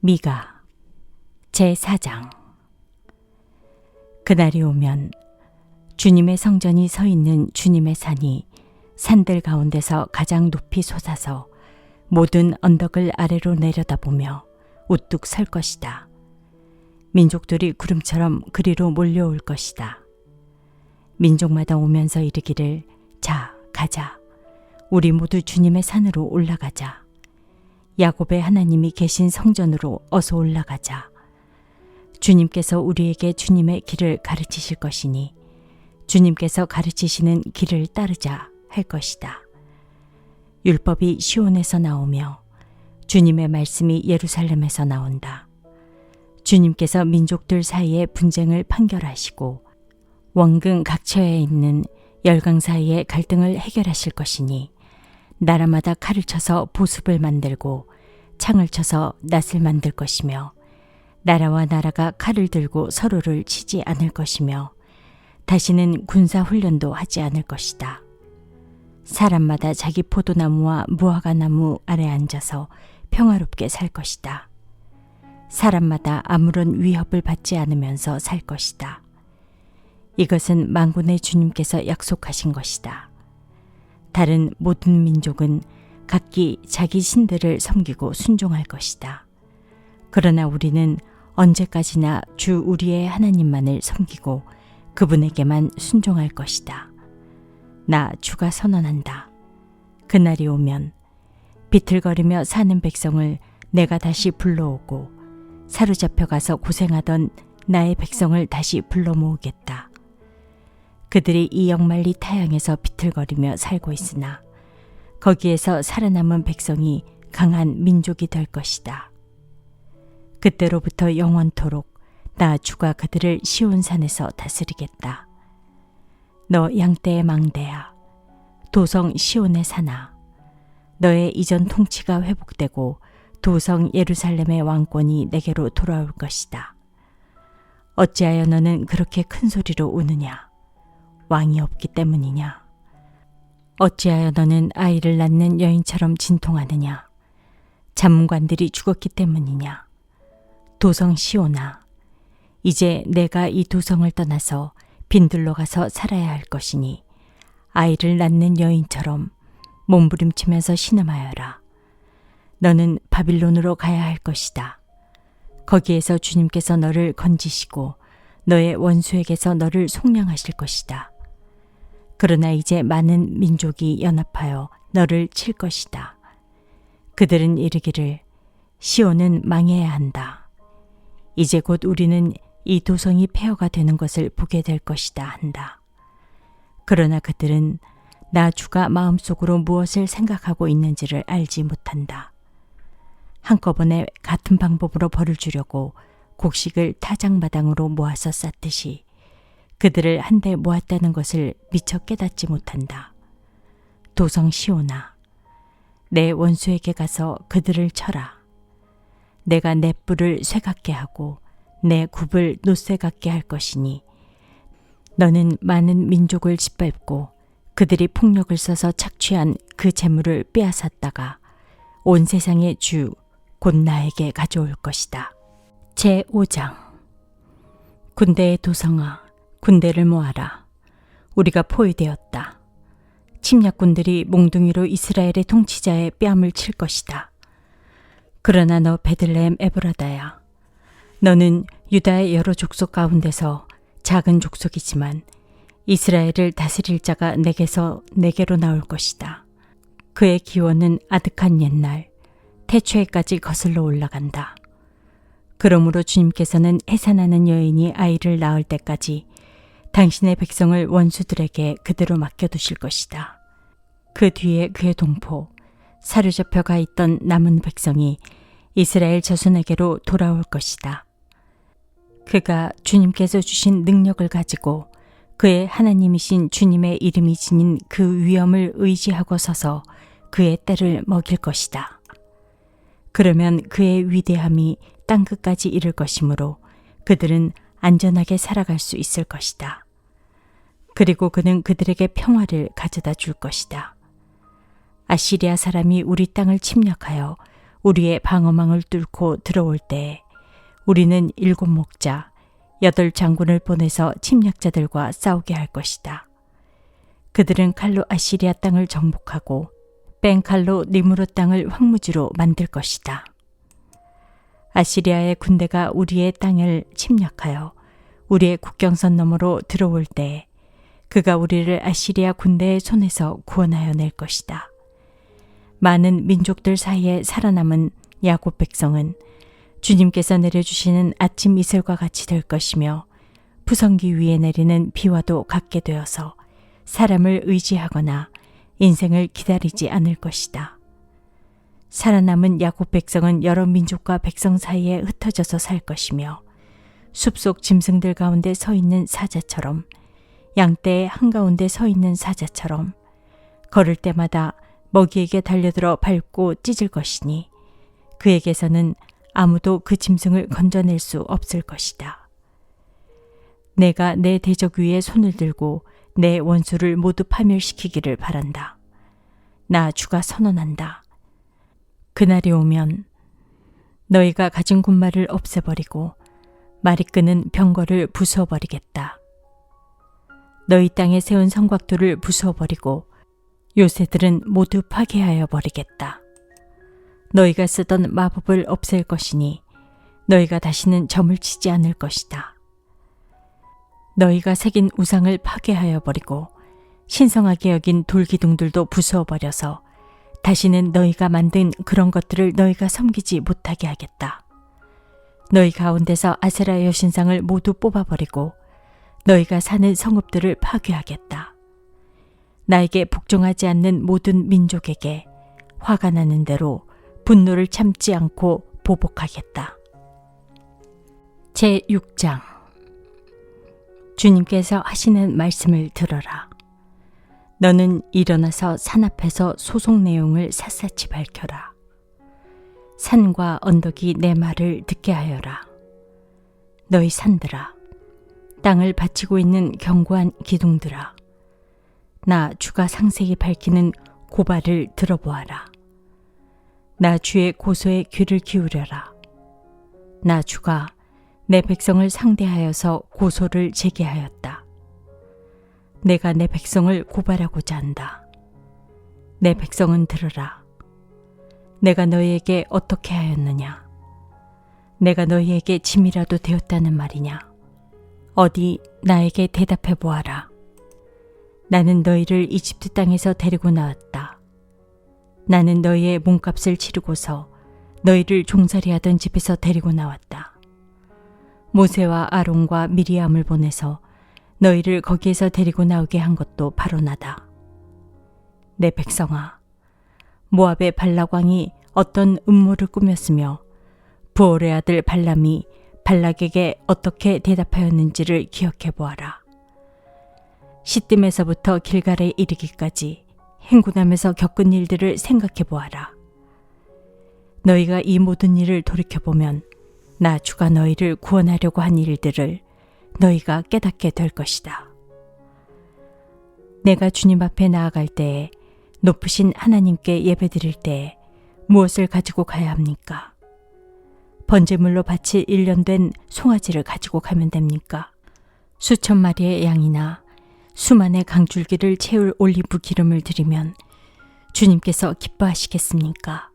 미가 제4장. 그날이 오면 주님의 성전이 서 있는 주님의 산이 산들 가운데서 가장 높이 솟아서 모든 언덕을 아래로 내려다보며 우뚝 설 것이다. 민족들이 구름처럼 그리로 몰려올 것이다. 민족마다 오면서 이르기를, 자, 가자. 우리 모두 주님의 산으로 올라가자. 야곱의 하나님이 계신 성전으로 어서 올라가자. 주님께서 우리에게 주님의 길을 가르치실 것이니 주님께서 가르치시는 길을 따르자 할 것이다. 율법이 시온에서 나오며 주님의 말씀이 예루살렘에서 나온다. 주님께서 민족들 사이에 분쟁을 판결하시고 원근 각처에 있는 열강 사이의 갈등을 해결하실 것이니 나라마다 칼을 쳐서 보습을 만들고 창을 쳐서 낫을 만들 것이며 나라와 나라가 칼을 들고 서로를 치지 않을 것이며 다시는 군사 훈련도 하지 않을 것이다. 사람마다 자기 포도나무와 무화과나무 아래 앉아서 평화롭게 살 것이다. 사람마다 아무런 위협을 받지 않으면서 살 것이다. 이것은 만군의 주님께서 약속하신 것이다. 다른 모든 민족은 각기 자기 신들을 섬기고 순종할 것이다. 그러나 우리는 언제까지나 주 우리의 하나님만을 섬기고 그분에게만 순종할 것이다. 나 주가 선언한다. 그날이 오면 비틀거리며 사는 백성을 내가 다시 불러오고 사로잡혀 가서 고생하던 나의 백성을 다시 불러 모으겠다. 그들이 이 영만리 타향에서 비틀거리며 살고 있으나 거기에서 살아남은 백성이 강한 민족이 될 것이다. 그때로부터 영원토록 나 주가 그들을 시온산에서 다스리겠다. 너 양떼의 망대야, 도성 시온의 산아, 너의 이전 통치가 회복되고 도성 예루살렘의 왕권이 내게로 돌아올 것이다. 어찌하여 너는 그렇게 큰 소리로 우느냐? 왕이 없기 때문이냐? 어찌하여 너는 아이를 낳는 여인처럼 진통하느냐? 잠문관들이 죽었기 때문이냐? 도성 시온아, 이제 내가 이 도성을 떠나서 빈들로 가서 살아야 할 것이니 아이를 낳는 여인처럼 몸부림치면서 신음하여라. 너는 바빌론으로 가야 할 것이다. 거기에서 주님께서 너를 건지시고 너의 원수에게서 너를 속량하실 것이다. 그러나 이제 많은 민족이 연합하여 너를 칠 것이다. 그들은 이르기를, 시온은 망해야 한다. 이제 곧 우리는 이 도성이 폐허가 되는 것을 보게 될 것이다 한다. 그러나 그들은 나 주가 마음속으로 무엇을 생각하고 있는지를 알지 못한다. 한꺼번에 같은 방법으로 벌을 주려고 곡식을 타작마당으로 모아서 쌌듯이 그들을 한데 모았다는 것을 미처 깨닫지 못한다. 도성 시온아, 내 원수에게 가서 그들을 쳐라. 내가 내 뿔을 쇠같게 하고 내 굽을 노쇠 같게 할 것이니 너는 많은 민족을 짓밟고 그들이 폭력을 써서 착취한 그 재물을 빼앗았다가 온 세상의 주 곧 나에게 가져올 것이다. 제5장. 군대의 도성아, 군대를 모아라. 우리가 포위되었다. 침략군들이 몽둥이로 이스라엘의 통치자의 뺨을 칠 것이다. 그러나 너 베들레헴 에브라다야, 너는 유다의 여러 족속 가운데서 작은 족속이지만 이스라엘을 다스릴 자가 내게로 나올 것이다. 그의 기원은 아득한 옛날 태초에까지 거슬러 올라간다. 그러므로 주님께서는 해산하는 여인이 아이를 낳을 때까지 당신의 백성을 원수들에게 그대로 맡겨두실 것이다. 그 뒤에 그의 동포, 사로잡혀 가 있던 남은 백성이 이스라엘 자손에게로 돌아올 것이다. 그가 주님께서 주신 능력을 가지고 그의 하나님이신 주님의 이름이 지닌 그 위엄을 의지하고 서서 그의 때를 먹일 것이다. 그러면 그의 위대함이 땅끝까지 이를 것이므로 그들은 안전하게 살아갈 수 있을 것이다. 그리고 그는 그들에게 평화를 가져다 줄 것이다. 아시리아 사람이 우리 땅을 침략하여 우리의 방어망을 뚫고 들어올 때에 우리는 7 목자, 8 장군을 보내서 침략자들과 싸우게 할 것이다. 그들은 칼로 아시리아 땅을 정복하고 뺑칼로 니므롯 땅을 황무지로 만들 것이다. 아시리아의 군대가 우리의 땅을 침략하여 우리의 국경선 너머로 들어올 때에 그가 우리를 아시리아 군대의 손에서 구원하여 낼 것이다. 많은 민족들 사이에 살아남은 야곱 백성은 주님께서 내려주시는 아침 이슬과 같이 될 것이며 푸성기 위에 내리는 비와도 같게 되어서 사람을 의지하거나 인생을 기다리지 않을 것이다. 살아남은 야곱 백성은 여러 민족과 백성 사이에 흩어져서 살 것이며 숲속 짐승들 가운데 서 있는 사자처럼 양떼의 한가운데 서 있는 사자처럼 걸을 때마다 먹이에게 달려들어 밟고 찢을 것이니 그에게서는 아무도 그 짐승을 건져낼 수 없을 것이다. 내가 내 대적 위에 손을 들고 내 원수를 모두 파멸시키기를 바란다. 나 주가 선언한다. 그날이 오면 너희가 가진 군말을 없애버리고 말이 끄는 병거를 부수어버리겠다. 너희 땅에 세운 성곽들을 부수어버리고 요새들은 모두 파괴하여 버리겠다. 너희가 쓰던 마법을 없앨 것이니 너희가 다시는 점을 치지 않을 것이다. 너희가 새긴 우상을 파괴하여 버리고 신성하게 여긴 돌기둥들도 부수어 버려서 다시는 너희가 만든 그런 것들을 너희가 섬기지 못하게 하겠다. 너희 가운데서 아세라 여신상을 모두 뽑아버리고 너희가 사는 성읍들을 파괴하겠다. 나에게 복종하지 않는 모든 민족에게 화가 나는 대로 분노를 참지 않고 보복하겠다. 제6장 주님께서 하시는 말씀을 들어라. 너는 일어나서 산 앞에서 소속 내용을 샅샅이 밝혀라. 산과 언덕이 내 말을 듣게 하여라. 너희 산들아, 땅을 바치고 있는 견고한 기둥들아, 나 주가 상세히 밝히는 고발을 들어보아라. 나 주의 고소에 귀를 기울여라. 나 주가 내 백성을 상대하여서 고소를 제기하였다. 내가 내 백성을 고발하고자 한다. 내 백성은 들으라. 내가 너희에게 어떻게 하였느냐? 내가 너희에게 짐이라도 되었다는 말이냐? 어디 나에게 대답해 보아라. 나는 너희를 이집트 땅에서 데리고 나왔다. 나는 너희의 몸값을 치르고서 너희를 종살이하던 집에서 데리고 나왔다. 모세와 아론과 미리암을 보내서 너희를 거기에서 데리고 나오게 한 것도 바로 나다. 내 백성아, 모압의 발락 왕이 어떤 음모를 꾸몄으며 부올의 아들 발람이 발락에게 어떻게 대답하였는지를 기억해 보아라. 시딤에서부터 길갈에 이르기까지 행군하면서 겪은 일들을 생각해 보아라. 너희가 이 모든 일을 돌이켜보면 나 주가 너희를 구원하려고 한 일들을 너희가 깨닫게 될 것이다. 내가 주님 앞에 나아갈 때에 높으신 하나님께 예배드릴 때에 무엇을 가지고 가야 합니까? 번제물로 바칠 1년 된 송아지를 가지고 가면 됩니까? 수천 마리의 양이나 수만의 강줄기를 채울 올리브 기름을 드리면 주님께서 기뻐하시겠습니까?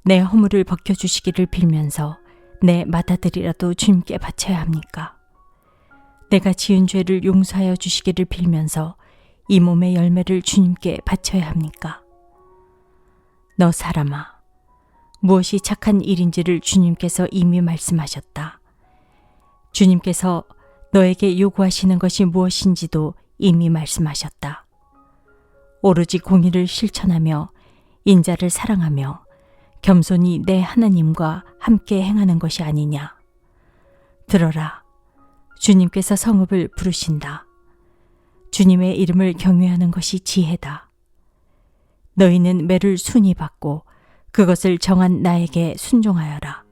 내 허물을 벗겨주시기를 빌면서 내 맏아들이라도 주님께 바쳐야 합니까? 내가 지은 죄를 용서하여 주시기를 빌면서 이 몸의 열매를 주님께 바쳐야 합니까? 너 사람아, 무엇이 착한 일인지를 주님께서 이미 말씀하셨다. 주님께서 너에게 요구하시는 것이 무엇인지도 이미 말씀하셨다. 오로지 공의를 실천하며 인자를 사랑하며 겸손히 내 하나님과 함께 행하는 것이 아니냐. 들어라. 주님께서 성읍을 부르신다. 주님의 이름을 경외하는 것이 지혜다. 너희는 매를 순히 받고 그것을 정한 나에게 순종하여라.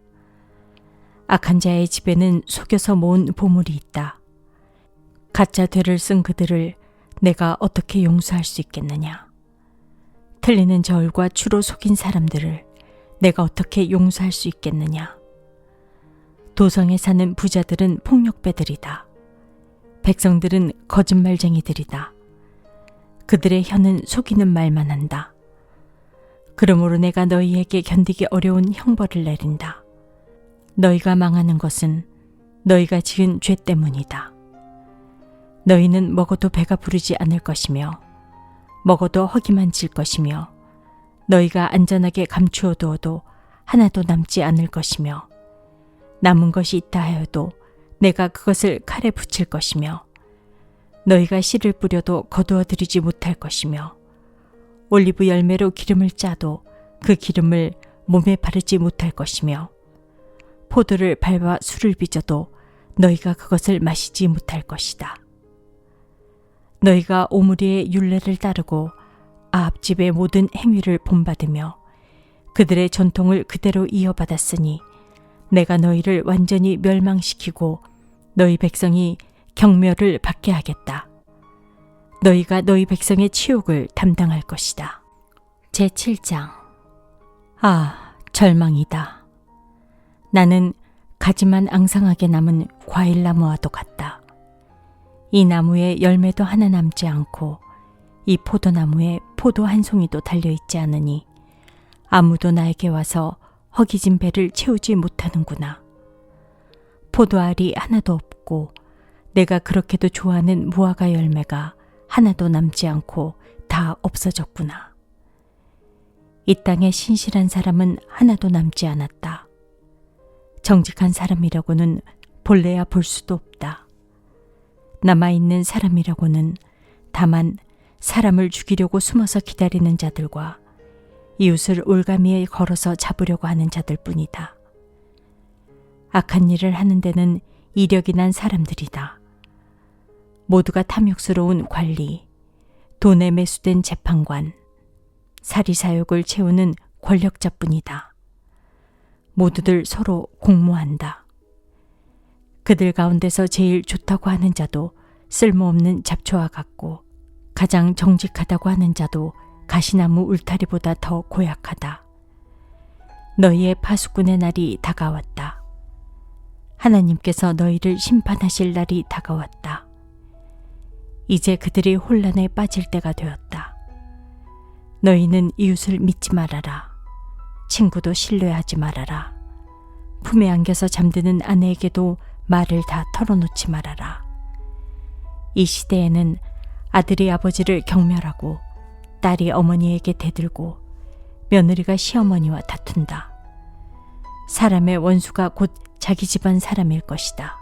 악한 자의 집에는 속여서 모은 보물이 있다. 가짜 되를 쓴 그들을 내가 어떻게 용서할 수 있겠느냐. 틀리는 저울과 추로 속인 사람들을 내가 어떻게 용서할 수 있겠느냐. 도성에 사는 부자들은 폭력배들이다. 백성들은 거짓말쟁이들이다. 그들의 혀는 속이는 말만 한다. 그러므로 내가 너희에게 견디기 어려운 형벌을 내린다. 너희가 망하는 것은 너희가 지은 죄 때문이다. 너희는 먹어도 배가 부르지 않을 것이며 먹어도 허기만 질 것이며 너희가 안전하게 감추어 두어도 하나도 남지 않을 것이며 남은 것이 있다 하여도 내가 그것을 칼에 붙일 것이며 너희가 씨를 뿌려도 거두어 들이지 못할 것이며 올리브 열매로 기름을 짜도 그 기름을 몸에 바르지 못할 것이며 포도를 밟아 술을 빚어도 너희가 그것을 마시지 못할 것이다. 너희가 오므리의 율례를 따르고 아합 집의 모든 행위를 본받으며 그들의 전통을 그대로 이어받았으니 내가 너희를 완전히 멸망시키고 너희 백성이 경멸을 받게 하겠다. 너희가 너희 백성의 치욕을 담당할 것이다. 제7장. 아, 절망이다. 나는 가지만 앙상하게 남은 과일나무와도 같다. 이 나무에 열매도 하나 남지 않고 이 포도나무에 포도 한 송이도 달려있지 않으니 아무도 나에게 와서 허기진 배를 채우지 못하는구나. 포도알이 하나도 없고 내가 그렇게도 좋아하는 무화과 열매가 하나도 남지 않고 다 없어졌구나. 이 땅에 신실한 사람은 하나도 남지 않았다. 정직한 사람이라고는 볼래야 볼 수도 없다. 남아있는 사람이라고는 다만 사람을 죽이려고 숨어서 기다리는 자들과 이웃을 올가미에 걸어서 잡으려고 하는 자들 뿐이다. 악한 일을 하는 데는 이력이 난 사람들이다. 모두가 탐욕스러운 관리, 돈에 매수된 재판관, 사리사욕을 채우는 권력자뿐이다. 모두들 서로 공모한다. 그들 가운데서 제일 좋다고 하는 자도 쓸모없는 잡초와 같고 가장 정직하다고 하는 자도 가시나무 울타리보다 더 고약하다. 너희의 파수꾼의 날이 다가왔다. 하나님께서 너희를 심판하실 날이 다가왔다. 이제 그들이 혼란에 빠질 때가 되었다. 너희는 이웃을 믿지 말아라. 친구도 신뢰하지 말아라. 품에 안겨서 잠드는 아내에게도 말을 다 털어놓지 말아라. 이 시대에는 아들이 아버지를 경멸하고 딸이 어머니에게 대들고 며느리가 시어머니와 다툰다. 사람의 원수가 곧 자기 집안 사람일 것이다.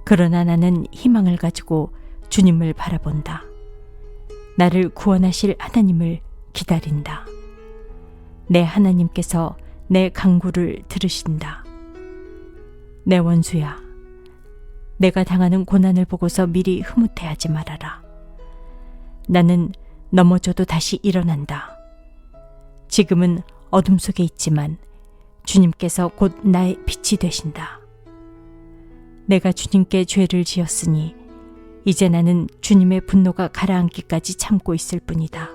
그러나 나는 희망을 가지고 주님을 바라본다. 나를 구원하실 하나님을 기다린다. 내 하나님께서 내 간구를 들으신다. 내 원수야, 내가 당하는 고난을 보고서 미리 흐뭇해하지 말아라. 나는 넘어져도 다시 일어난다. 지금은 어둠 속에 있지만 주님께서 곧 나의 빛이 되신다. 내가 주님께 죄를 지었으니 이제 나는 주님의 분노가 가라앉기까지 참고 있을 뿐이다.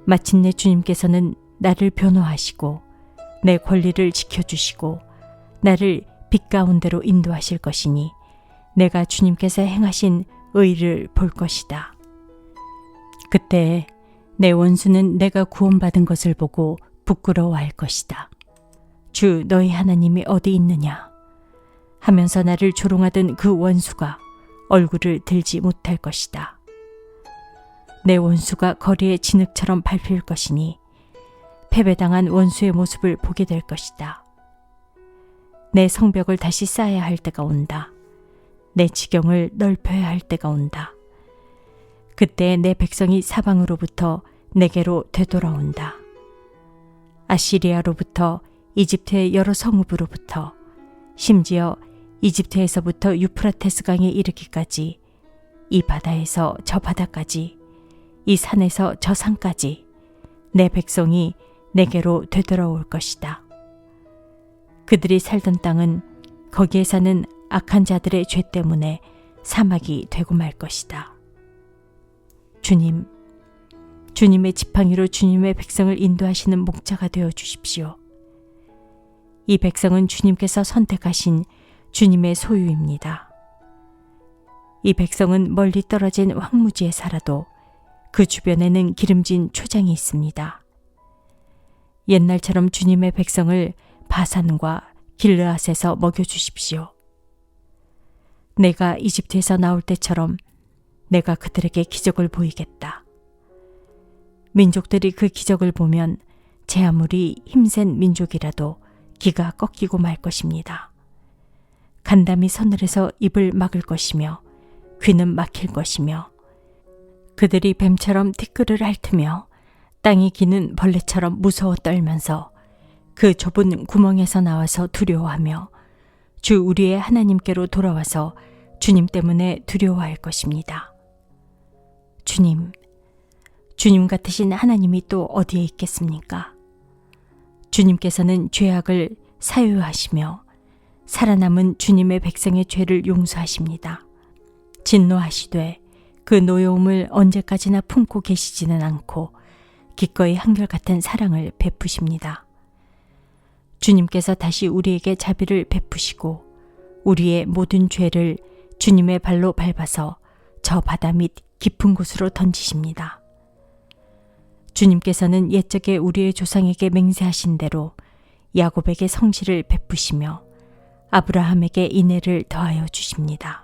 마침내 주님께서는 나를 변호하시고 내 권리를 지켜주시고 나를 빛 가운데로 인도하실 것이니 내가 주님께서 행하신 의를 볼 것이다. 그때 내 원수는 내가 구원받은 것을 보고 부끄러워할 것이다. 주 너희 하나님이 어디 있느냐 하면서 나를 조롱하던 그 원수가 얼굴을 들지 못할 것이다. 내 원수가 거리에 진흙처럼 밟힐 것이니 패배당한 원수의 모습을 보게 될 것이다. 내 성벽을 다시 쌓아야 할 때가 온다. 내 지경을 넓혀야 할 때가 온다. 그때 내 백성이 사방으로부터 내게로 되돌아온다. 아시리아로부터 이집트의 여러 성읍으로부터 심지어 이집트에서부터 유프라테스 강에 이르기까지 이 바다에서 저 바다까지 이 산에서 저 산까지 내 백성이 내게로 되돌아올 것이다. 그들이 살던 땅은 거기에 사는 악한 자들의 죄 때문에 사막이 되고 말 것이다. 주님, 주님의 지팡이로 주님의 백성을 인도하시는 목자가 되어 주십시오. 이 백성은 주님께서 선택하신 주님의 소유입니다. 이 백성은 멀리 떨어진 황무지에 살아도 그 주변에는 기름진 초장이 있습니다. 옛날처럼 주님의 백성을 바산과 길르앗에서 먹여주십시오. 내가 이집트에서 나올 때처럼 내가 그들에게 기적을 보이겠다. 민족들이 그 기적을 보면 제 아무리 힘센 민족이라도 기가 꺾이고 말 것입니다. 간담이 서늘해서 입을 막을 것이며 귀는 막힐 것이며 그들이 뱀처럼 티끌을 핥으며 땅이 기는 벌레처럼 무서워 떨면서 그 좁은 구멍에서 나와서 두려워하며 주 우리의 하나님께로 돌아와서 주님 때문에 두려워할 것입니다. 주님 같으신 하나님이 또 어디에 있겠습니까? 주님께서는 죄악을 사유하시며 살아남은 주님의 백성의 죄를 용서하십니다. 진노하시되 그 노여움을 언제까지나 품고 계시지는 않고 기꺼이 한결같은 사랑을 베푸십니다. 주님께서 다시 우리에게 자비를 베푸시고 우리의 모든 죄를 주님의 발로 밟아서 저 바다 밑 깊은 곳으로 던지십니다. 주님께서는 옛적에 우리의 조상에게 맹세하신 대로 야곱에게 성실을 베푸시며 아브라함에게 인애를 더하여 주십니다.